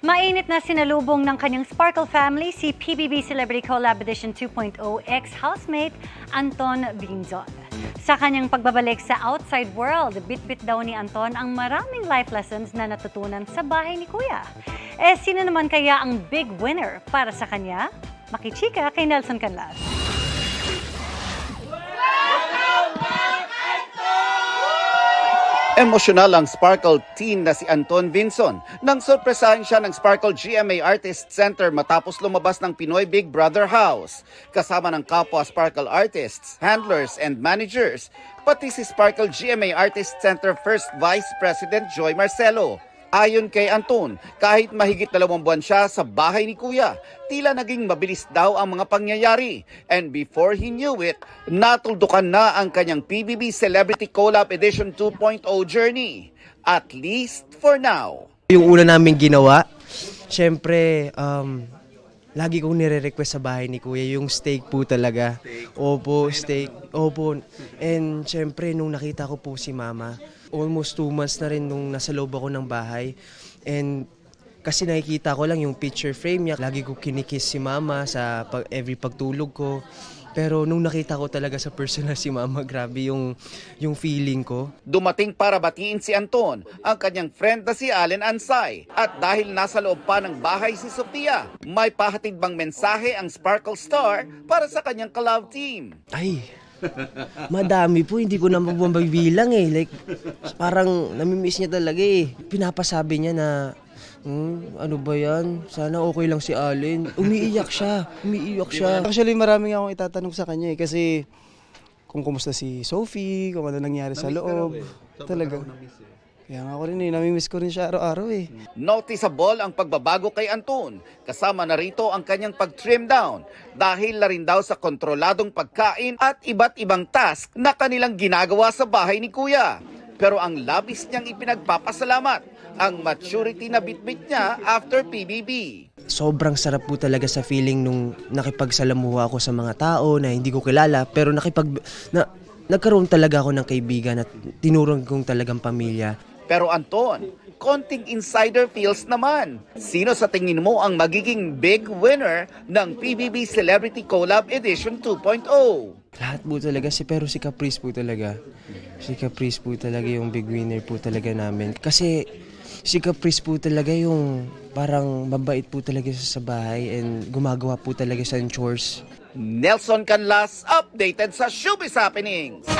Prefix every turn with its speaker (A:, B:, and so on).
A: Mainit na sinalubong ng kanyang Sparkle family si PBB Celebrity Collab Edition 2.0 ex-housemate Anton Vinzon. Sa kanyang pagbabalik sa outside world, bit-bit daw ni Anton ang maraming life lessons na natutunan sa bahay ni Kuya. Sino naman kaya ang big winner para sa kanya? Makichika kay Nelson Canlas.
B: Emosyonal ang Sparkle teen na si Anton Vinzon nang sorpresahan siya ng Sparkle GMA Artist Center matapos lumabas ng Pinoy Big Brother House. Kasama ng kapwa Sparkle artists, handlers and managers, pati si Sparkle GMA Artist Center First Vice President Joy Marcelo. Ayon kay Anton, kahit mahigit 2 buwan siya sa bahay ni Kuya, tila naging mabilis daw ang mga pangyayari. And before he knew it, natuldukan na ang kanyang PBB Celebrity Collab Edition 2.0 journey. At least for now.
C: Yung una namin ginawa, syempre, lagi kong nire-request sa bahay ni Kuya, yung steak po talaga. Opo, steak. Opo. And syempre, nung nakita ko po si Mama, almost 2 months na rin nung nasa loob ako ng bahay. And kasi nakikita ko lang yung picture frame niya. Lagi ko kinikiss si Mama sa every pagtulog ko. Pero nung nakita ko talaga sa personal si Mama, grabe yung feeling ko.
B: Dumating para batiin si Anton, ang kanyang friend na si Allen Ansay. At dahil nasa loob pa ng bahay si Sofia, may pahatid bang mensahe ang Sparkle Star para sa kanyang collab team?
C: Ay, madami po, hindi ko na mabibilang eh. Like, parang namimiss niya talaga eh. Pinapasabi niya na, ano ba yan? Sana okay lang si Allen. Umiiyak siya.
D: Actually, maraming akong itatanong sa kanya eh. Kasi kung kumusta si Sophie, kung ano nangyari sa loob. Talaga. Kaya nga ako rin eh, namimiss ko rin siya araw-araw eh.
B: Noticeable ang pagbabago kay Anton. Kasama na rito ang kanyang pag-trim down dahil na rin daw sa kontroladong pagkain at iba't ibang task na kanilang ginagawa sa bahay ni Kuya. Pero ang labis niyang ipinagpapasalamat ang maturity na bitbit niya after PBB.
C: Sobrang sarap po talaga sa feeling nung nakipagsalamuha ako sa mga tao na hindi ko kilala. Pero nagkaroon talaga ako ng kaibigan at tinurong kong talagang pamilya.
B: Pero Anton, konting insider feels naman. Sino sa tingin mo ang magiging big winner ng PBB Celebrity Collab Edition 2.0?
C: Lahat po talaga, pero si Caprice po talaga. Si Caprice po talaga yung big winner po talaga namin. Kasi si Caprice po talaga yung parang mabait po talaga sa bahay and gumagawa po talaga sa chores.
B: Nelson Canlas, updated sa Showbiz Happenings.